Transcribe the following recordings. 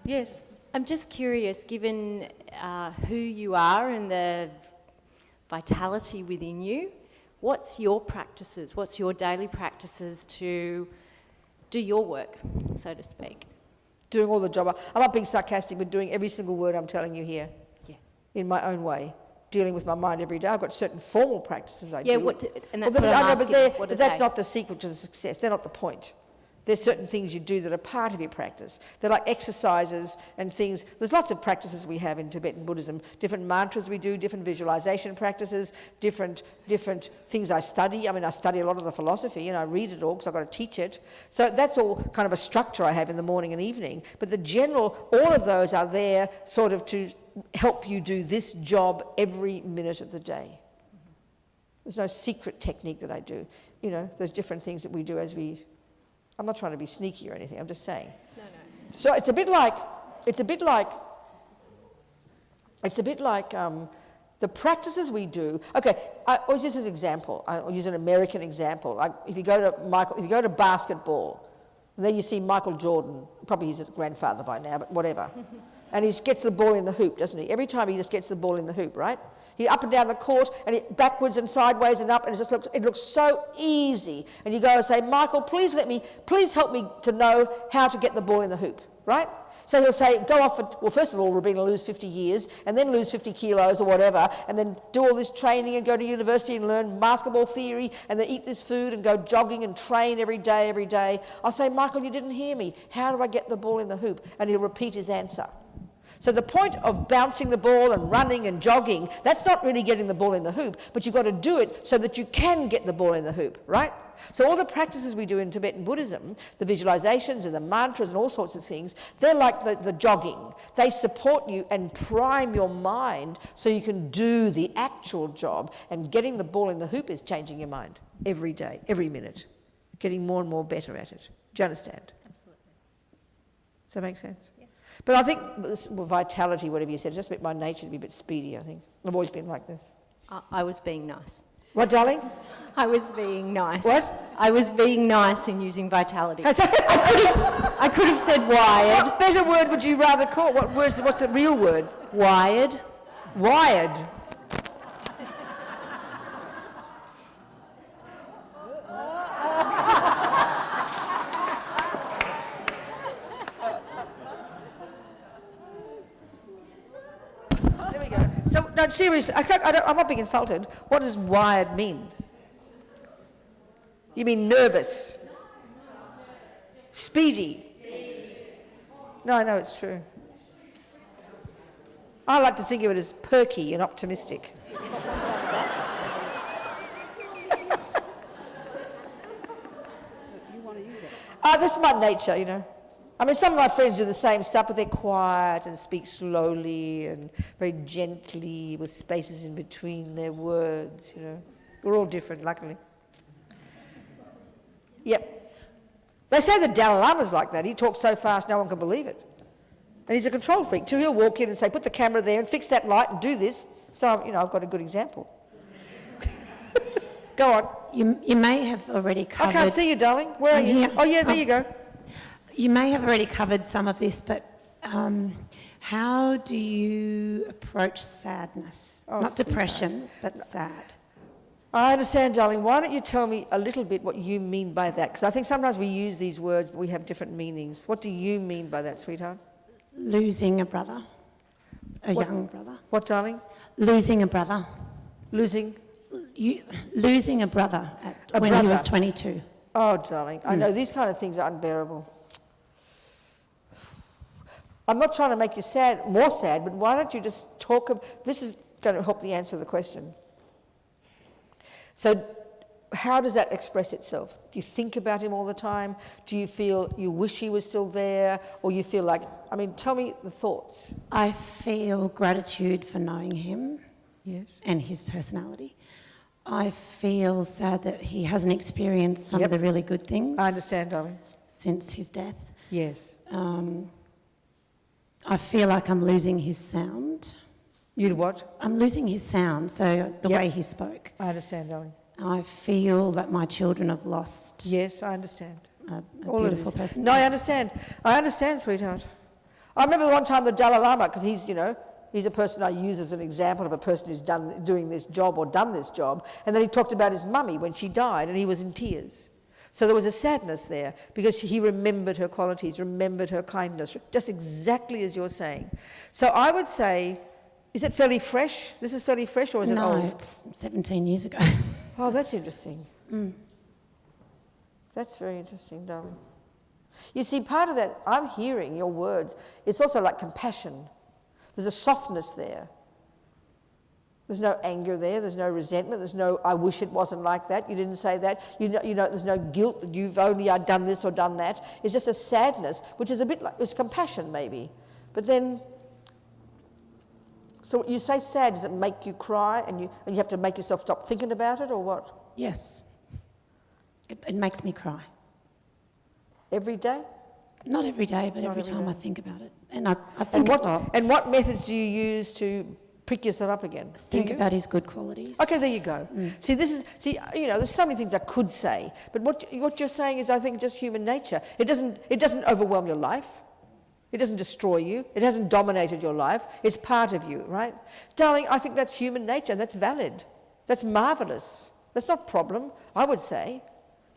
Yes. I'm just curious, given who you are and the vitality within you, what's your practices? What's your daily practices to do your work, so to speak? Doing all the job. I'm not being sarcastic, but doing every single word I'm telling you here. Yeah. In my own way. Dealing with my mind every day. I've got certain formal practices I do. And that's what I'm asking. But that's not the secret to the success. They're not the point. There's certain things you do that are part of your practice. They're like exercises and things. There's lots of practices we have in Tibetan Buddhism. Different mantras we do, different visualization practices, different things I study. I mean, I study a lot of the philosophy and I read it all because I've got to teach it. So that's all kind of a structure I have in the morning and evening. But the general, all of those are there sort of to help you do this job every minute of the day. There's no secret technique that I do. You know, there's different things that we do as we... I'm not trying to be sneaky or anything, I'm just saying. No. So it's a bit like the practices we do. Okay, I always use this example. I'll use an American example. Like if you go to basketball, and there you see Michael Jordan. Probably he's a grandfather by now, but whatever. And he gets the ball in the hoop, doesn't he? Every time he just gets the ball in the hoop, right? He up and down the court, and backwards and sideways and up, and it looks so easy. And you go and say, Michael, please help me to know how to get the ball in the hoop, right? So he'll say, go off, well, first of all, Robina, lose 50 years, and then lose 50 kilos or whatever, and then do all this training and go to university and learn basketball theory, and then eat this food and go jogging and train every day. I'll say, Michael, you didn't hear me. How do I get the ball in the hoop? And he'll repeat his answer. So the point of bouncing the ball and running and jogging, that's not really getting the ball in the hoop, but you've got to do it so that you can get the ball in the hoop, right? So all the practices we do in Tibetan Buddhism, the visualizations and the mantras and all sorts of things, they're like the jogging. They support you and prime your mind so you can do the actual job, and getting the ball in the hoop is changing your mind every day, every minute, getting more and more better at it. Do you understand? Absolutely. Does that make sense? Yes. But I think vitality, whatever you said, just a bit my nature to be a bit speedy, I think. I've always been like this. I was being nice. What, darling? I was being nice. What? I was being nice in using vitality. I could have said wired. What better word would you rather call? What's the real word? Wired. Wired. No, seriously, I'm not being insulted. What does wired mean? You mean nervous? Speedy? No, I know it's true. I like to think of it as perky and optimistic. You want to use it? That's my nature, you know. I mean, some of my friends do the same stuff, but they're quiet and speak slowly and very gently with spaces in between their words, you know. We're all different, luckily. Yep. They say the Dalai Lama's like that. He talks so fast no one can believe it. And he's a control freak too. He'll walk in and say, put the camera there and fix that light and do this. So, you know, I've got a good example. Go on. You may have already covered... I can't see you, darling. Where are you? Here. Oh, yeah, there you go. You may have already covered some of this, but how do you approach sadness? Not depression, but sad. I understand, darling. Why don't you tell me a little bit what you mean by that? Because I think sometimes we use these words, but we have different meanings. What do you mean by that, sweetheart? Losing a brother, young brother. What, darling? Losing a brother. Losing a brother when he was 22. Oh, darling, I know these kind of things are unbearable. I'm not trying to make you more sad, but why don't you just talk this is going to help the answer the question. So how does that express itself? Do you think about him all the time? Do you feel you wish he was still there? Or you feel like, I mean, tell me the thoughts. I feel gratitude for knowing him. Yes. And his personality. I feel sad that he hasn't experienced some of the really good things. I understand, darling. Since his death. Yes. I feel like I'm losing his sound. You what? I'm losing his sound, so the way he spoke. I understand, darling. I feel that my children have lost. Yes, I understand. A all beautiful of this. person. No, I understand. I understand, sweetheart. I remember one time the Dalai Lama, because he's, he's a person I use as an example of a person who's doing this job or done this job, and then he talked about his mummy when she died, and he was in tears. So there was a sadness there, because he remembered her qualities, remembered her kindness, just exactly as you're saying. So I would say, is it fairly fresh? This is fairly fresh, or is it old? No, it's 17 years ago. Oh, that's interesting. That's very interesting, darling. You see, part of that, I'm hearing your words, it's also like compassion. There's a softness there. There's no anger there, there's no resentment, there's no, I wish it wasn't like that, you didn't say that, there's no guilt that you've only done this or done that. It's just a sadness, which is a bit like, it's compassion maybe. But then, so you say sad, does it make you cry and you have to make yourself stop thinking about it, or what? Yes. It makes me cry. Every day? Not every day, but Not every every time day. I think about it. And I think a lot. And what methods do you use to pick yourself up again? Think about his good qualities. Okay, there you go. See, there's so many things I could say, but what you're saying is, I think, just human nature. It doesn't overwhelm your life. It doesn't destroy you. It hasn't dominated your life. It's part of you, right? Darling, I think that's human nature, and that's valid. That's marvellous. That's not a problem, I would say.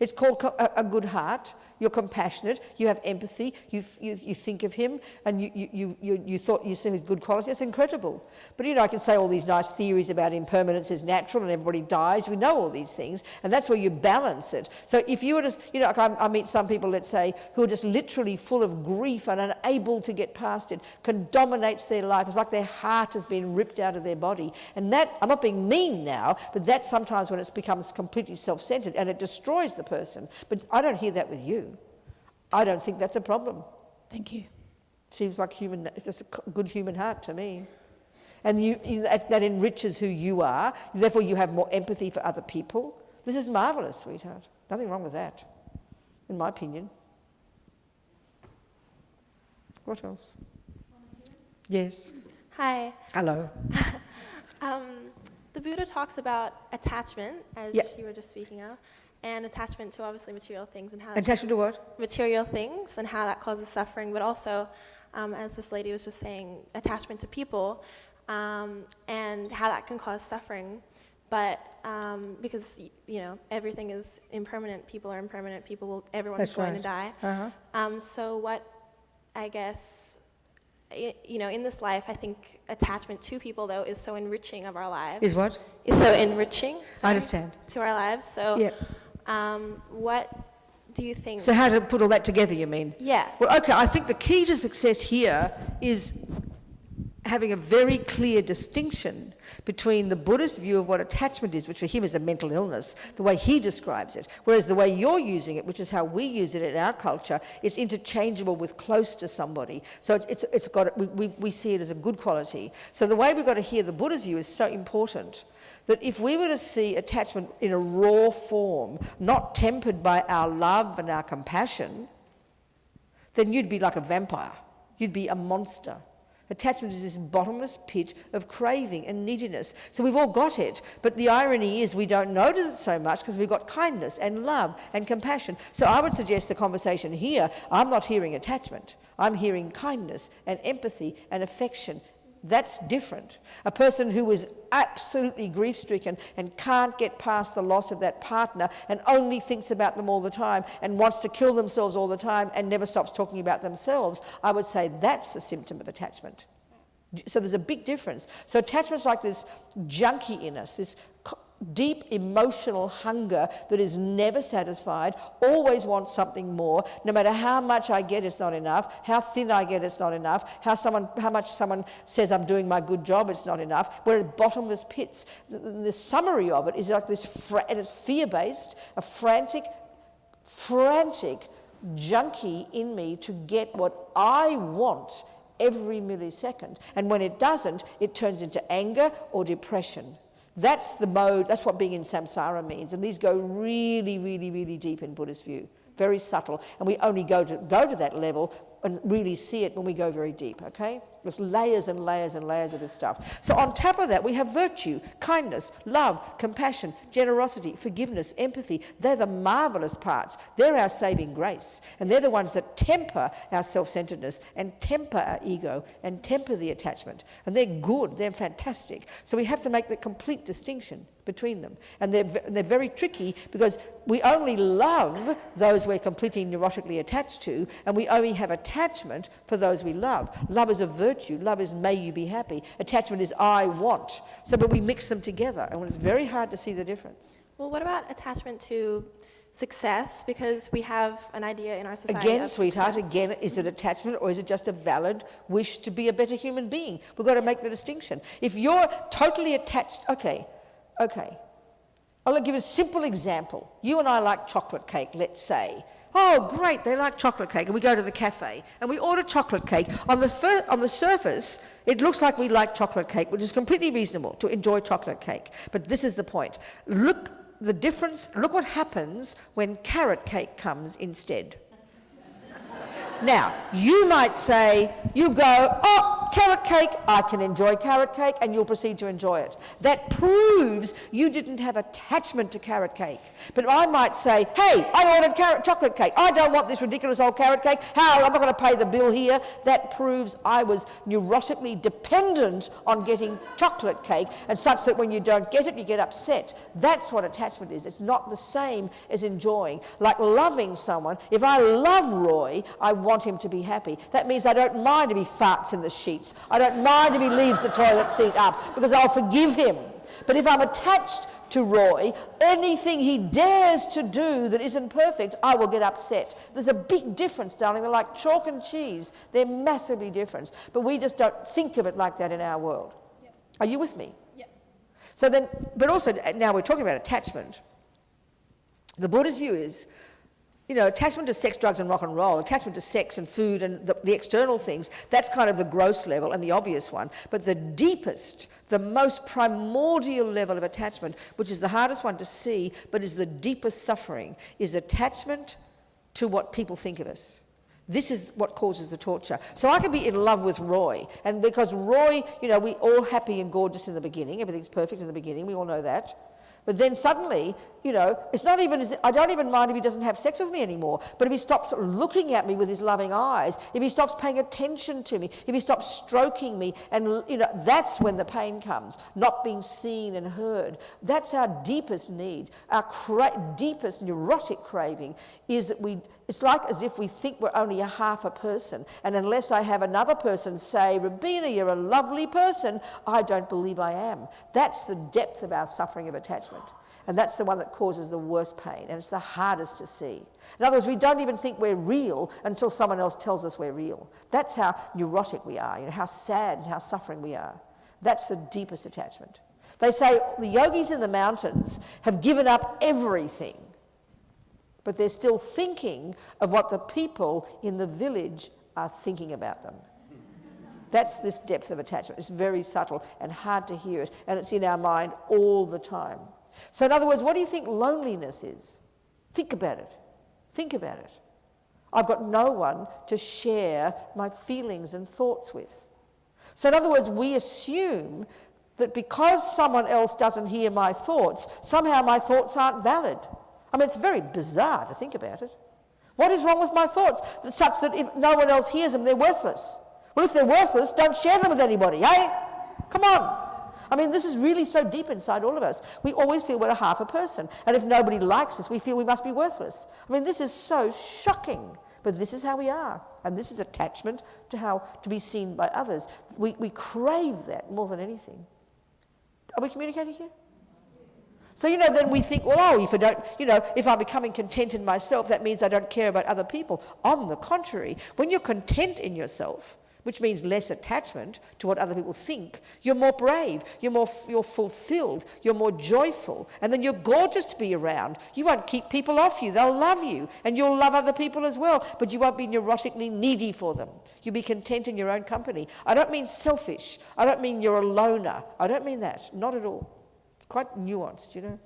It's called a good heart. You're compassionate. You have empathy. You think of him, and you thought you see his good qualities. That's incredible. But I can say all these nice theories about impermanence is natural and everybody dies. We know all these things, and that's where you balance it. So if you were just, like I meet some people, let's say, who are just literally full of grief and unable to get past it, dominates their life. It's like their heart has been ripped out of their body, and that, I'm not being mean now, but that's sometimes when it becomes completely self-centered and it destroys the person. But I don't hear that with you. I don't think that's a problem. Thank you. Seems like it's just a good human heart to me. And that enriches who you are. Therefore, you have more empathy for other people. This is marvellous, sweetheart. Nothing wrong with that, in my opinion. What else? Yes. Hi. Hello. The Buddha talks about attachment, as you were just speaking of, and attachment to obviously material things and how Attachment to what? Material things and how that causes suffering, but also, as this lady was just saying, attachment to people and how that can cause suffering. But because everything is impermanent, people are impermanent, everyone's going to die. Uh-huh. So what, I guess, in this life, I think attachment to people, though, is so enriching of our lives. Is what? Is so enriching. I understand. To our lives. So, Yep. What do you think? So how to put all that together, you mean? Yeah. Well, okay, I think the key to success here is having a very clear distinction between the Buddhist view of what attachment is, which for him is a mental illness, the way he describes it, whereas the way you're using it, which is how we use it in our culture, is interchangeable with close to somebody. So we see it as a good quality. So the way we've got to hear the Buddha's view is so important, that if we were to see attachment in a raw form, not tempered by our love and our compassion, then you'd be like a vampire. You'd be a monster. Attachment is this bottomless pit of craving and neediness. So we've all got it, but the irony is we don't notice it so much because we've got kindness and love and compassion. So I would suggest the conversation here, I'm not hearing attachment. I'm hearing kindness and empathy and affection. That's different. A person who is absolutely grief-stricken and can't get past the loss of that partner and only thinks about them all the time and wants to kill themselves all the time and never stops talking about themselves, I would say that's a symptom of attachment. So there's a big difference. So attachment's like this junkie in us, this deep emotional hunger that is never satisfied, always wants something more. No matter how much I get, it's not enough. How thin I get, it's not enough. How much someone says I'm doing my good job, it's not enough. We're at bottomless pits. The summary of it is like this, and it's fear-based, a frantic junkie in me to get what I want every millisecond. And when it doesn't, it turns into anger or depression. That's the mode, that's what being in samsara means. And these go really, really, really deep in Buddhist view. very subtle, and we only go to that level and really see it when we go very deep, okay? There's layers and layers and layers of this stuff. So on top of that, we have virtue, kindness, love, compassion, generosity, forgiveness, empathy. They're the marvellous parts. They're our saving grace. And they're the ones that temper our self-centeredness and temper our ego and temper the attachment. And they're good. They're fantastic. So we have to make the complete distinction between them. And they're very tricky because we only love those we're completely neurotically attached to, and we only have attachment for those we love. Love is a virtue. Love is may you be happy. Attachment is I want. So, but we mix them together, and it's very hard to see the difference. Well, what about attachment to success? Because we have an idea in our society Again, of sweetheart, success. again, is it attachment or is it just a valid wish to be a better human being? We've got to make the distinction. If you're totally attached, okay. I'll give you a simple example. You and I like chocolate cake, let's say. Oh, great, they like chocolate cake. And we go to the cafe and we order chocolate cake. On the surface, it looks like we like chocolate cake, which is completely reasonable to enjoy chocolate cake. But this is the point. Look the difference. Look what happens when carrot cake comes instead. Now, you might say, you go, oh, carrot cake, I can enjoy carrot cake, and you'll proceed to enjoy it. That proves you didn't have attachment to carrot cake. But I might say, hey, I ordered chocolate cake. I don't want this ridiculous old carrot cake. How? I'm not going to pay the bill here. That proves I was neurotically dependent on getting chocolate cake, and such that when you don't get it, you get upset. That's what attachment is. It's not the same as enjoying. Like loving someone. If I love Roy, I want him to be happy. That means I don't mind if he farts in the sheets. I don't mind if he leaves the toilet seat up, because I'll forgive him. But if I'm attached to Roy, anything he dares to do that isn't perfect, I will get upset. There's a big difference, darling. They're like chalk and cheese. They're massively different. But we just don't think of it like that in our world. Yep. Are you with me? Yep. So then, but also, now we're talking about attachment. The Buddha's view is, you know, attachment to sex, drugs and rock and roll, attachment to sex and food and the external things, that's kind of the gross level and the obvious one. But the deepest, the most primordial level of attachment, which is the hardest one to see, but is the deepest suffering, is attachment to what people think of us. This is what causes the torture. So I can be in love with Roy, and because Roy, you know, we're all happy and gorgeous in the beginning, everything's perfect in the beginning, we all know that. But then suddenly, you know, it's not even, I don't even mind if he doesn't have sex with me anymore, but if he stops looking at me with his loving eyes, if he stops paying attention to me, if he stops stroking me, and, you know, that's when the pain comes, not being seen and heard. That's our deepest need. Our deepest neurotic craving is that it's like as if we think we're only a half a person, and unless I have another person say, Robina, you're a lovely person, I don't believe I am. That's the depth of our suffering of attachment. And that's the one that causes the worst pain, and it's the hardest to see. In other words, we don't even think we're real until someone else tells us we're real. That's how neurotic we are, you know, how sad and how suffering we are. That's the deepest attachment. They say the yogis in the mountains have given up everything, but they're still thinking of what the people in the village are thinking about them. That's this depth of attachment. It's very subtle and hard to hear it, and it's in our mind all the time. So in other words, what do you think loneliness is? Think about it. Think about it. I've got no one to share my feelings and thoughts with. So in other words, we assume that because someone else doesn't hear my thoughts, somehow my thoughts aren't valid. I mean, it's very bizarre to think about it. What is wrong with my thoughts? Such that if no one else hears them, they're worthless. Well, if they're worthless, don't share them with anybody, eh? Come on. I mean, this is really so deep inside all of us. We always feel we're a half a person. And if nobody likes us, we feel we must be worthless. I mean, this is so shocking. But this is how we are. And this is attachment to how to be seen by others. We crave that more than anything. Are we communicating here? So, you know, then we think, well, oh, if I'm becoming content in myself, that means I don't care about other people. On the contrary, when you're content in yourself, which means less attachment to what other people think, you're more brave, you're fulfilled, you're more joyful, and then you're gorgeous to be around. You won't keep people off you, they'll love you, and you'll love other people as well, but you won't be neurotically needy for them. You'll be content in your own company. I don't mean selfish, I don't mean you're a loner, I don't mean that, not at all. It's quite nuanced, you know.